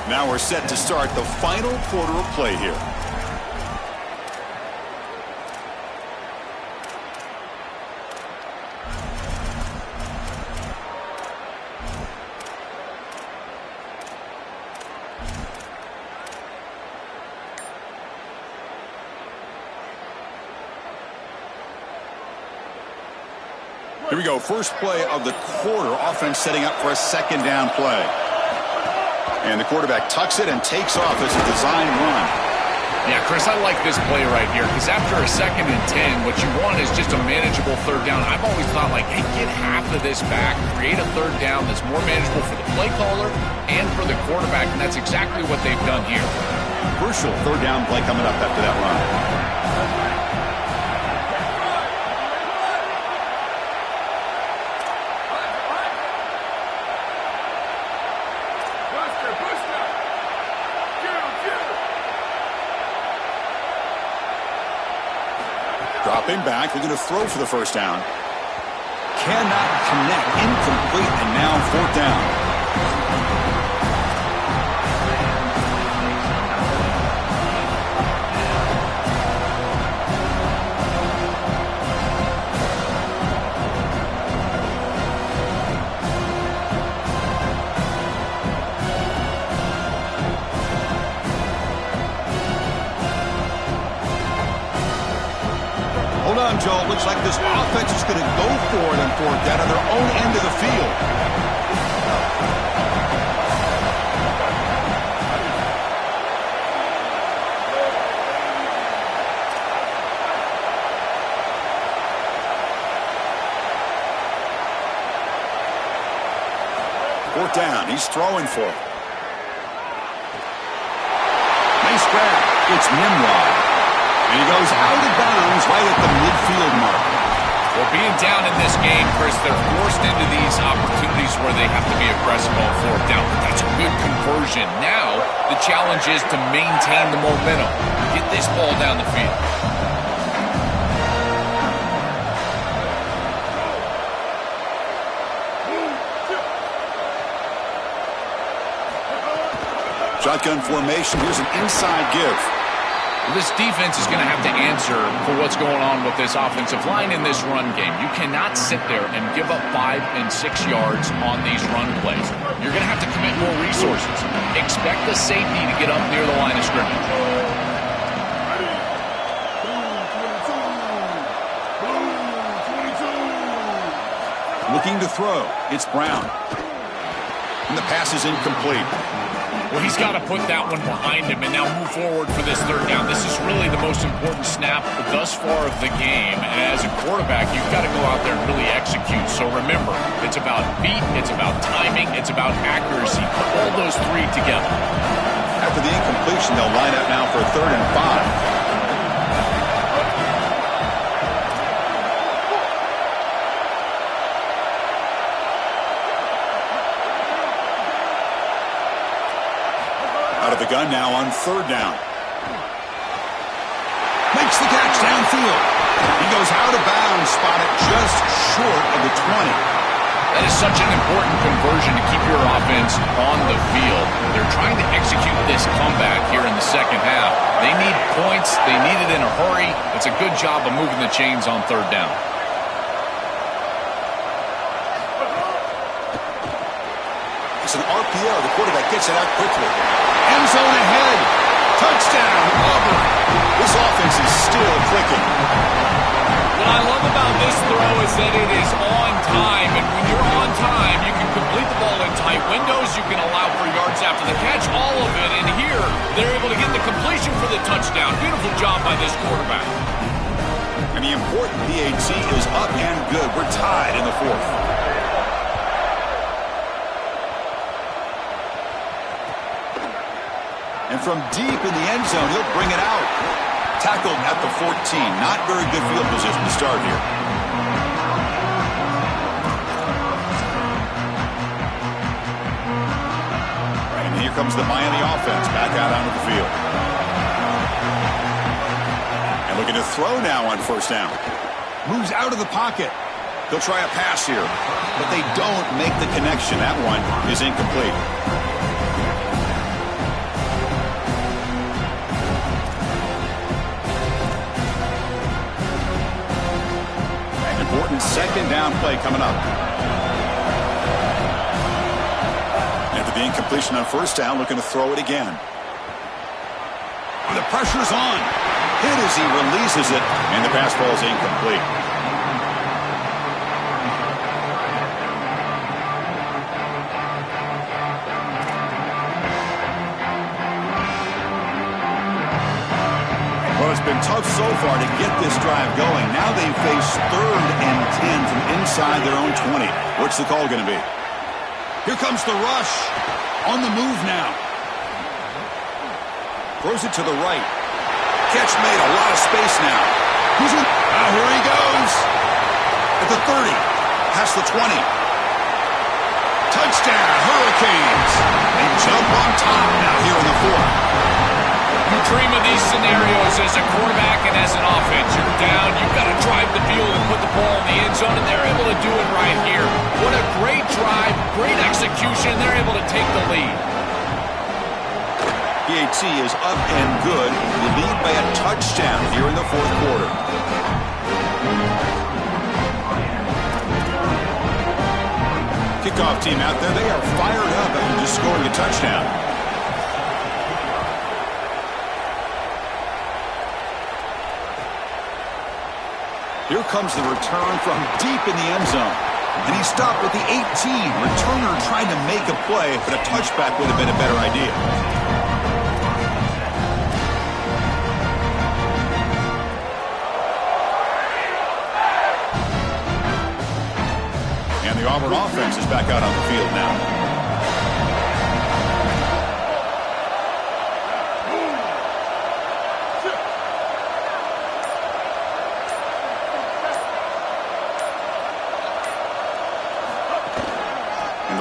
Now we're set to start the final quarter of play here. Here we go. First play of the quarter. Offense setting up for a second down play. And the quarterback tucks it and takes off as a design run. Yeah, Chris, I like this play right here because after a 2nd and 10, what you want is just a manageable third down. I've always thought, like, hey, get half of this back, create a third down that's more manageable for the play caller and for the quarterback, and that's exactly what they've done here. Crucial third down play coming up after that run. Dropping back, they're going to throw for the first down. Cannot connect, incomplete, and now 4th down. Hold on, Joel. Looks like this offense is going to go for it on 4th down on their own end of the field. Fourth down. He's throwing for it. Nice grab. It's Nimrod. And he goes out of bounds right at the midfield mark. Well, being down in this game, Chris, they're forced into these opportunities where they have to be aggressive on 4th down. But that's a good conversion. Now, the challenge is to maintain the momentum. Get this ball down the field. Shotgun formation. Here's an inside give. This defense is going to have to answer for what's going on with this offensive line in this run game. You cannot sit there and give up 5 and 6 yards on these run plays. You're going to have to commit more resources. Expect the safety to get up near the line of scrimmage. Looking to throw. It's Brown. And the pass is incomplete. Well, he's got to put that one behind him and now move forward for this 3rd down. This is really the most important snap thus far of the game. And as a quarterback, you've got to go out there and really execute. So remember, it's about feet, it's about timing, it's about accuracy. Put all those 3 together. After the incompletion, they'll line up now for a 3rd and 5. third down. Makes the catch downfield. He goes out of bounds, spotted just short of the 20. That is such an important conversion to keep your offense on the field. They're trying to execute this comeback here in the second half. They need points. They need it in a hurry. It's a good job of moving the chains on third down. It's an RPO. The quarterback gets it out quickly. End zone ahead. Touchdown, Auburn. This offense is still clicking. What I love about this throw is that it is on time, and when you're on time, you can complete the ball in tight windows, you can allow for yards after the catch, all of it, and here, they're able to get the completion for the touchdown. Beautiful job by this quarterback. And the important PAT is up and good. We're tied in the fourth. And from deep in the end zone, he'll bring it out. Tackled at the 14. Not very good field position to start here. And here comes the Miami offense back out onto the field. And looking to throw now on first down. Moves out of the pocket. They'll try a pass here, but they don't make the connection. That one is incomplete. Important second down play coming up. After the incompletion on first down, looking to throw it again. The pressure's on. Hit as he releases it, and the pass ball is incomplete. Well, it's been tough so far to get this drive going. Now they face 3rd and 10 from inside their own 20. What's the call going to be? Here comes the rush. On the move now. Throws it to the right. Catch made. A lot of space now. Here he goes. At the 30. Past the 20. Touchdown, Hurricanes. They jump on top now here in the fourth. You dream of these scenarios as a quarterback and as an offense. You're down, you've got to drive the field and put the ball in the end zone, and they're able to do it right here. What a great drive, great execution. They're able to take the lead. PAT is up and good. The lead by a touchdown here in the fourth quarter. Kickoff team out there. They are fired up after just scoring a touchdown. Here comes the return from deep in the end zone. And he stopped with the 18. Returner trying to make a play, but a touchback would have been a better idea. And the Auburn offense is back out on the field now.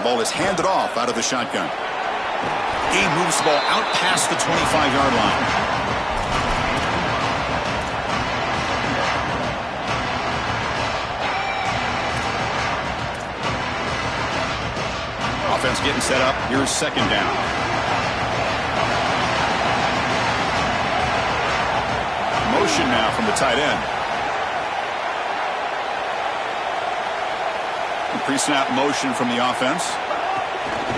Ball is handed off out of the shotgun. Game moves the ball out past the 25-yard line. Offense getting set up. Here's second down. Motion now from the tight end. Pre-snap motion from the offense.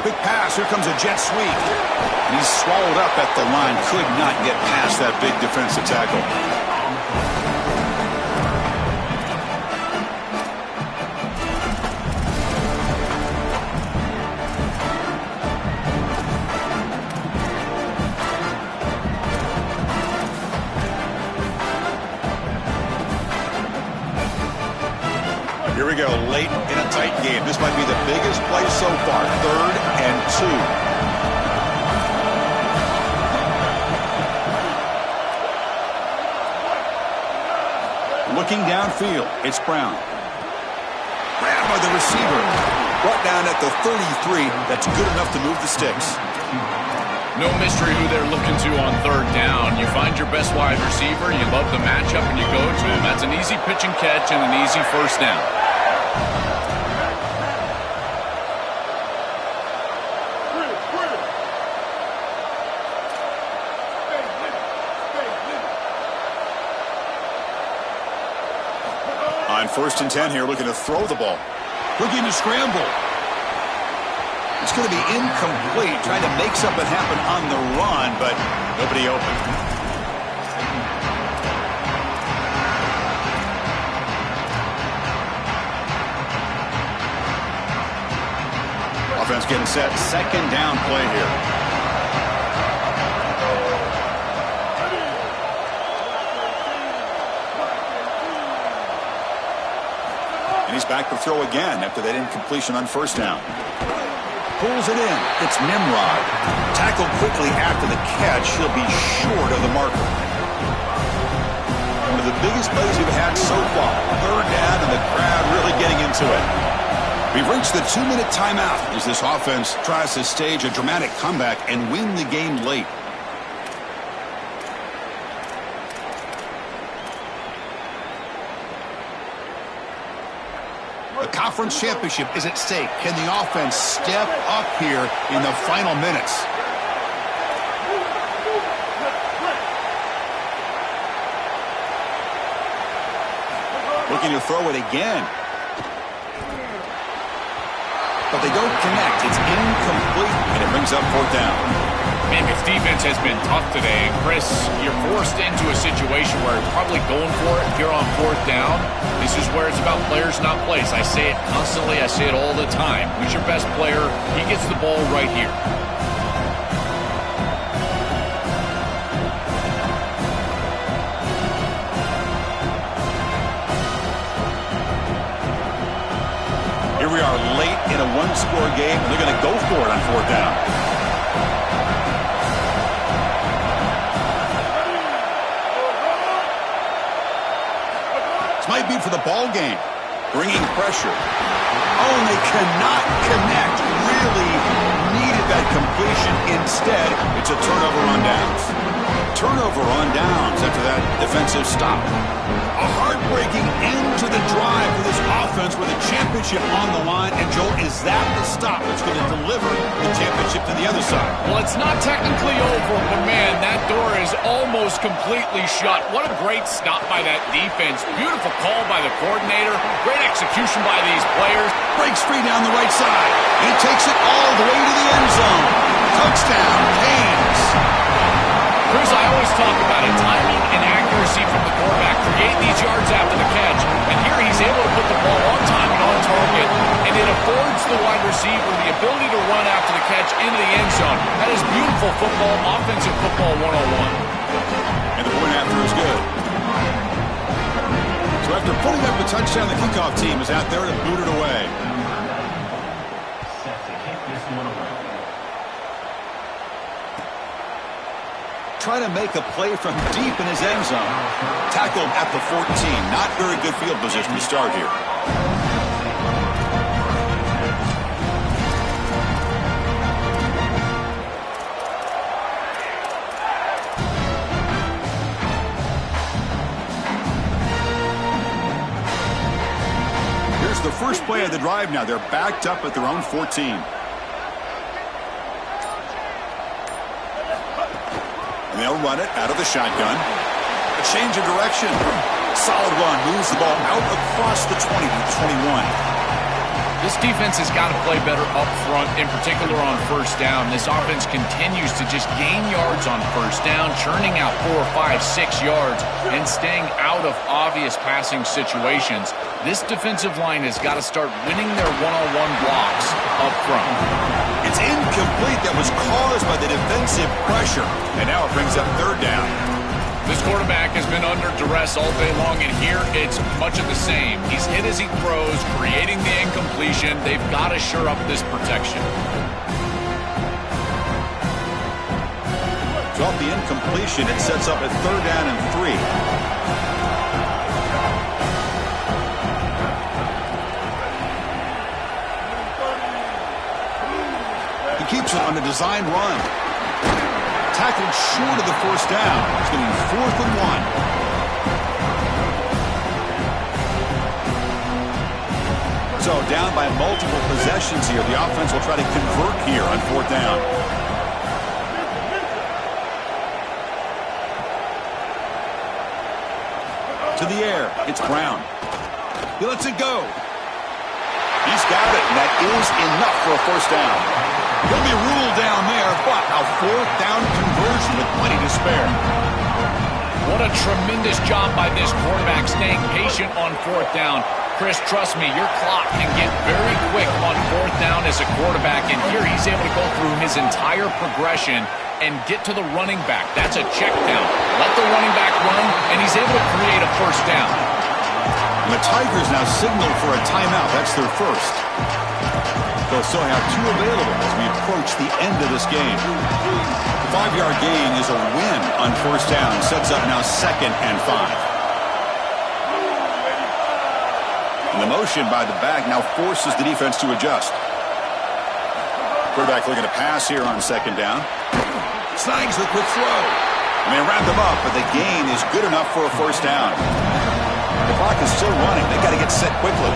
Quick pass. Here comes a jet sweep. And he's swallowed up at the line. Could not get past that big defensive tackle. Here we go, late in a tight game. This might be the biggest play so far. 3rd and 2. Looking downfield, it's Brown. Grabbed by the receiver. Brought down at the 33. That's good enough to move the sticks. No mystery who they're looking to on third down. You find your best wide receiver, you love the matchup, and you go to him. That's an easy pitch and catch and an easy first down. On 1st and 10 here, looking to throw the ball. Looking to scramble. It's going to be incomplete, trying to make something happen on the run, but nobody open. Offense getting set. 2nd down play here. And he's back to throw again after that incompletion on 1st down. Pulls it in. It's Nimrod. Tackled quickly after the catch. He'll be short of the marker. One of the biggest plays we've had so far. 3rd down and the crowd really getting into it. We've reached the 2-minute timeout as this offense tries to stage a dramatic comeback and win the game late. The conference championship is at stake. Can the offense step up here in the final minutes? Looking to throw it again. But they don't connect. It's incomplete, and it brings up 4th down. Man, this defense has been tough today. And Chris, you're forced into a situation where you're probably going for it here on 4th down. This is where it's about players, not plays. I say it constantly. I say it all the time. Who's your best player? He gets the ball right here. Here we are late in a 1-score game, and they're going to go for it on 4th down. Might be for the ball game. Bringing pressure. Oh, and they cannot connect. Really needed that completion. Instead, it's a turnover on downs. Turnover on downs after that defensive stop. A heartbreaking end to the drive for this offense with a championship on the line. And, Joel, is that the stop that's going to deliver the championship to the other side? Well, it's not technically over, but, man, that door is almost completely shut. What a great stop by that defense. Beautiful call by the coordinator. Great execution by these players. Breaks free down the right side. He takes it all the way to the end zone. Touchdown, Canes. Chris, I always talk about it, timing and accuracy from the quarterback. Create these yards after the catch. And here he's able to put the ball on time and on target. And it affords the wide receiver the ability to run after the catch into the end zone. That is beautiful football, offensive football 101. And the point after is good. So after putting up the touchdown, the kickoff team is out there to boot it away. Trying to make a play from deep in his end zone. Tackled at the 14. Not very good field position to start here. Here's the first play of the drive now. They're backed up at their own 14. And they'll run it out of the shotgun. A change of direction. Solid run. Moves the ball out across the 20 to the 21. This defense has got to play better up front, in particular on 1st down. This offense continues to just gain yards on 1st down, churning out 4, 5, 6 yards, and staying out of obvious passing situations. This defensive line has got to start winning their one-on-one blocks up front. It's incomplete. That was caused by the defensive pressure. And now it brings up 3rd down. This quarterback has been under duress all day long, and here it's much of the same. He's hit as he throws, creating the incompletion. They've got to shore up this protection. Off the incompletion, it sets up a 3rd down and 3. He keeps it on a design run. tackled short of the first down. It's going to be 4th and 1. So down by multiple possessions here. The offense will try to convert here on 4th down. To the air. It's Brown. He lets it go. He's got it, and that is enough for a first down. He'll be ruled down there, but a 4th down conversion with plenty to spare. What a tremendous job by this quarterback staying patient on 4th down. Chris, trust me, your clock can get very quick on 4th down as a quarterback, and here he's able to go through his entire progression and get to the running back. That's a check down. Let the running back run, and he's able to create a first down. And the Tigers now signal for a timeout. That's their first. They'll still have 2 available as we approach the end of this game. The 5-yard gain is a win on first down. Sets up now 2nd and 5. And the motion by the back now forces the defense to adjust. Quarterback looking to pass here on 2nd down. Snags the quick throw. And they wrap them up, but the gain is good enough for a first down. The clock is still running. They've got to get set quickly.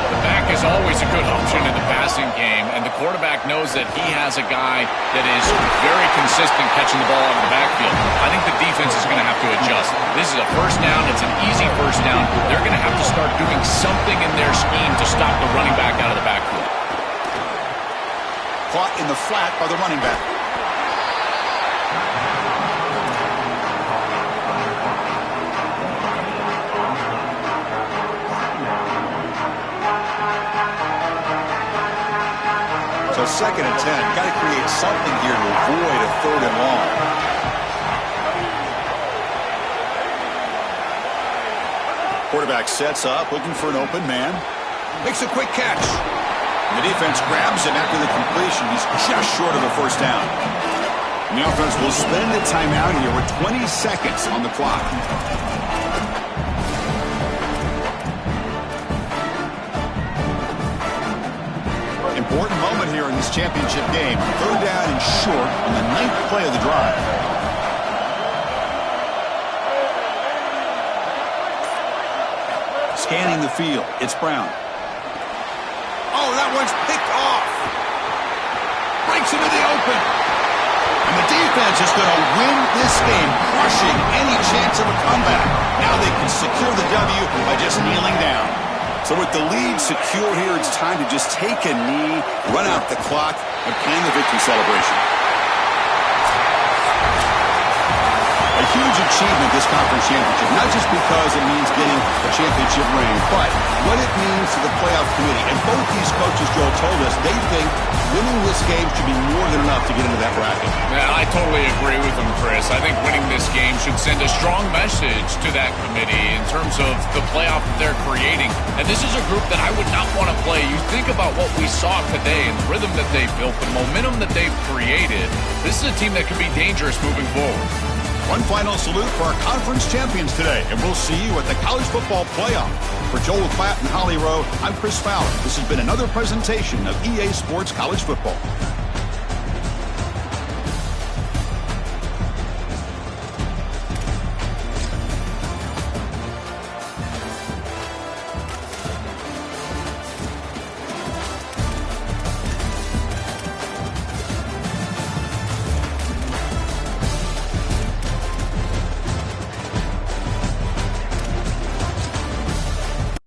The back is always a good option in the passing game, and the quarterback knows that he has a guy that is very consistent catching the ball out of the backfield. I think the defense is going to have to adjust. This is a first down. It's an easy first down. They're going to have to start doing something in their scheme to stop the running back out of the backfield. Caught in the flat by the running back. So 2nd and 10. Got to create something here to avoid a 3rd and long. Quarterback sets up, looking for an open man. Makes a quick catch. And the defense grabs him after the completion. He's just short of a first down. And the offense will spend a timeout here with 20 seconds on the clock. Important moment here in this championship game. 3rd down and short on the 9th play of the drive. Scanning the field. It's Brown. Oh, that one's picked off. Breaks into the open. And the defense is going to win this game, crushing any chance of a comeback. Now they can secure the W by just kneeling down. So with the lead secure here, it's time to just take a knee, run out the clock, and plan the victory celebration. A huge achievement, this conference championship, not just because it means getting a championship ring, but what it means to the playoff committee. And both these coaches, Joel, told us they think winning this game should be more than enough to get into that bracket. Yeah, I totally agree with them, Chris. I think winning this game should send a strong message to that committee in terms of the playoff that they're creating. And this is a group that I would not want to play. You think about what we saw today and the rhythm that they built, the momentum that they've created. This is a team that could be dangerous moving forward. One final salute for our conference champions today, and we'll see you at the College Football Playoff. For Joel Klatt and Holly Rowe, I'm Chris Fowler. This has been another presentation of EA Sports College Football.